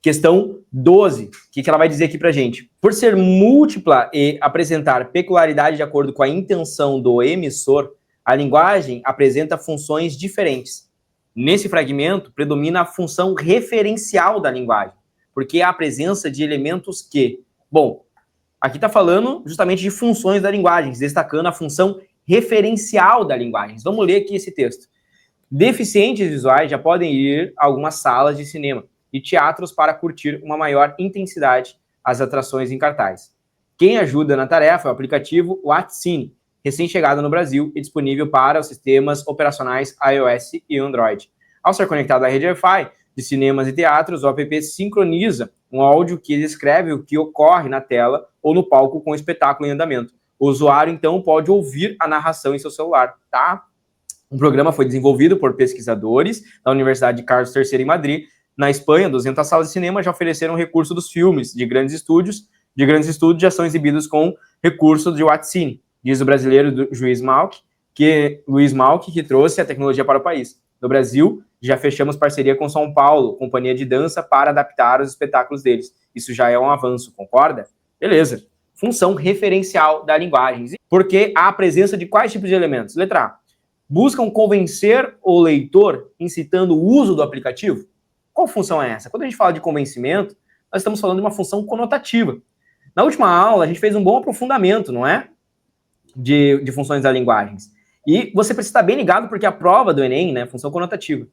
Questão 12, o que ela vai dizer aqui pra gente? Por ser múltipla e apresentar peculiaridade de acordo com a intenção do emissor, a linguagem apresenta funções diferentes. Nesse fragmento, predomina a função referencial da linguagem, porque há a presença de elementos que... Bom, aqui está falando justamente de funções da linguagem, destacando a função referencial da linguagem. Vamos ler aqui esse texto. Deficientes visuais já podem ir a algumas salas de cinema e teatros para curtir uma maior intensidade às atrações em cartaz. Quem ajuda na tarefa é o aplicativo WatchCine, recém-chegado no Brasil e disponível para os sistemas operacionais iOS e Android. Ao ser conectado à rede Wi-Fi de cinemas e teatros, o app sincroniza um áudio que descreve o que ocorre na tela ou no palco com o espetáculo em andamento. O usuário, então, pode ouvir a narração em seu celular, tá? O programa foi desenvolvido por pesquisadores da Universidade de Carlos III em Madrid. Na Espanha, 200 salas de cinema já ofereceram recurso dos filmes de grandes estúdios já são exibidos com recurso de WatchCine, diz o brasileiro Luiz Malck, que trouxe a tecnologia para o país. No Brasil, já fechamos parceria com São Paulo, companhia de dança, para adaptar os espetáculos deles. Isso já é um avanço, concorda? Beleza. Função referencial da linguagem. Porque há a presença de quais tipos de elementos? Letra A. Buscam convencer o leitor incitando o uso do aplicativo? Qual função é essa? Quando a gente fala de convencimento, nós estamos falando de uma função conotativa. Na última aula, a gente fez um bom aprofundamento, não é? De funções da linguagem. E você precisa estar bem ligado, porque a prova do Enem, né, função conotativa,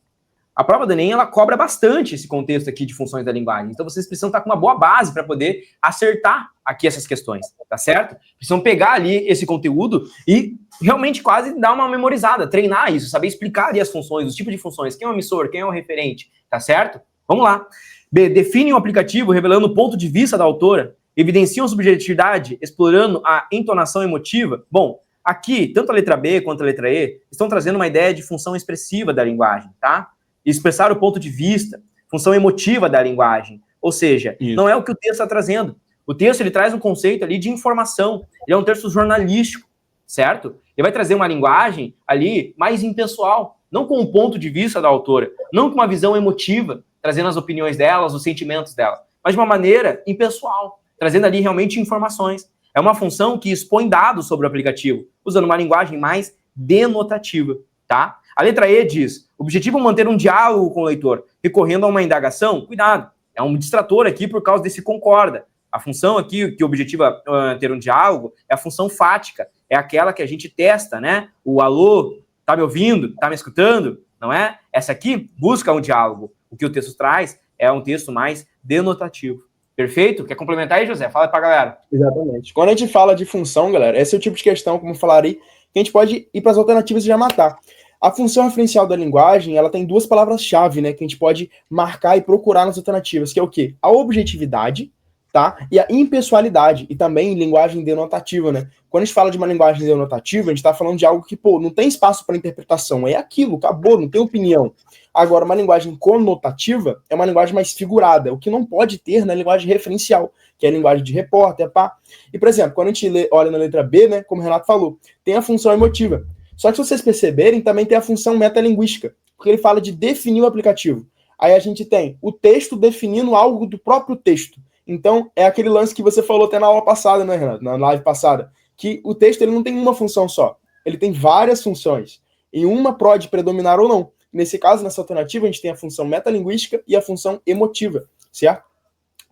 a prova do Enem, ela cobra bastante esse contexto aqui de funções da linguagem. Então, vocês precisam estar com uma boa base para poder acertar aqui essas questões, tá certo? Precisam pegar ali esse conteúdo e realmente quase dar uma memorizada, treinar isso, saber explicar ali as funções, os tipos de funções, quem é o emissor, quem é o referente, tá certo? Vamos lá. B. Definem o aplicativo revelando o ponto de vista da autora, evidenciam subjetividade, explorando a entonação emotiva. Bom, aqui, tanto a letra B quanto a letra E estão trazendo uma ideia de função expressiva da linguagem, tá? Expressar o ponto de vista, função emotiva da linguagem. Ou seja, não é o que o texto está trazendo. O texto, ele traz um conceito ali de informação. Ele é um texto jornalístico, certo? Ele vai trazer uma linguagem ali mais impessoal, não com o ponto de vista da autora, não com uma visão emotiva, trazendo as opiniões dela, os sentimentos dela, mas de uma maneira impessoal, trazendo ali realmente informações. É uma função que expõe dados sobre o aplicativo, usando uma linguagem mais denotativa, tá? A letra E diz, objetivo manter um diálogo com o leitor, recorrendo a uma indagação, cuidado, é um distrator aqui por causa desse concorda. A função aqui que objetiva ter um diálogo é a função fática, é aquela que a gente testa, né? O alô, tá me ouvindo? Tá me escutando? Não é? Essa aqui busca um diálogo. O que o texto traz é um texto mais denotativo. Perfeito? Quer complementar aí, José? Fala pra galera. Exatamente. Quando a gente fala de função, galera, esse é o tipo de questão, como eu falarei, que a gente pode ir para as alternativas e já matar. A função referencial da linguagem, ela tem duas palavras-chave, né, que a gente pode marcar e procurar nas alternativas, que é o quê? A objetividade, tá? E a impessoalidade, e também linguagem denotativa, né? Quando a gente fala de uma linguagem denotativa, a gente tá falando de algo que, pô, não tem espaço para interpretação, é aquilo, acabou, não tem opinião. Agora, uma linguagem conotativa é uma linguagem mais figurada, o que não pode ter na linguagem referencial, que é a linguagem de repórter, pá. E, por exemplo, quando a gente olha na letra B, né, como o Renato falou, tem a função emotiva. Só que se vocês perceberem, também tem a função metalinguística, porque ele fala de definir o aplicativo. Aí a gente tem o texto definindo algo do próprio texto. Então, é aquele lance que você falou até na aula passada, né, Renato? Na live passada, que o texto ele não tem uma função só. Ele tem várias funções. E uma pode predominar ou não. Nesse caso, nessa alternativa, a gente tem a função metalinguística e a função emotiva, certo?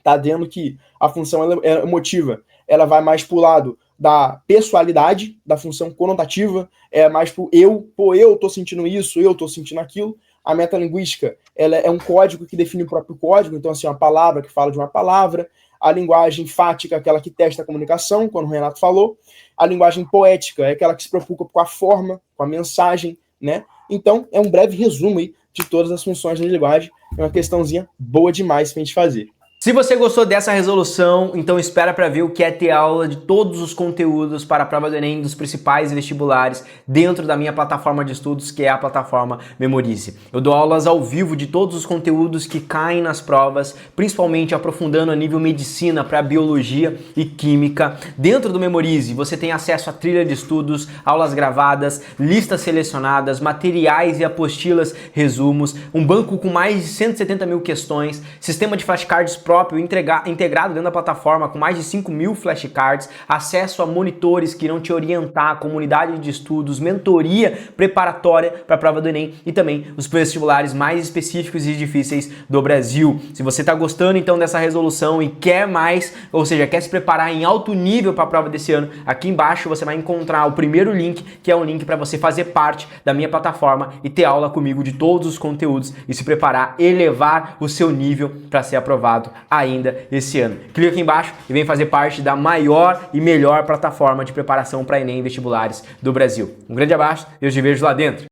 Tá dizendo que a função emotiva, ela vai mais pro lado da pessoalidade, da função conotativa, é mais pro eu, pô, eu tô sentindo isso, eu tô sentindo aquilo. A metalinguística, ela é um código que define o próprio código, então, assim, uma palavra que fala de uma palavra. A linguagem enfática, aquela que testa a comunicação, quando o Renato falou. A linguagem poética é aquela que se preocupa com a forma, com a mensagem, né? Então, é um breve resumo aí de todas as funções da linguagem. É uma questãozinha boa demais pra gente fazer. Se você gostou dessa resolução, então espera para ver o que é ter aula de todos os conteúdos para a prova do Enem dos principais vestibulares dentro da minha plataforma de estudos, que é a plataforma Memorize. Eu dou aulas ao vivo de todos os conteúdos que caem nas provas, principalmente aprofundando a nível medicina para biologia e química. Dentro do Memorize, você tem acesso a trilha de estudos, aulas gravadas, listas selecionadas, materiais e apostilas, resumos, um banco com mais de 170 mil questões, sistema de flashcards próprio integrado dentro da plataforma com mais de 5 mil flashcards, acesso a monitores que irão te orientar, comunidade de estudos, mentoria preparatória para a prova do Enem e também os vestibulares mais específicos e difíceis do Brasil. Se você está gostando então dessa resolução e quer mais, ou seja, quer se preparar em alto nível para a prova desse ano, aqui embaixo você vai encontrar o primeiro link, que é um link para você fazer parte da minha plataforma e ter aula comigo de todos os conteúdos e se preparar, elevar o seu nível para ser aprovado ainda esse ano. Clica aqui embaixo e vem fazer parte da maior e melhor plataforma de preparação para Enem e vestibulares do Brasil. Um grande abraço e eu te vejo lá dentro.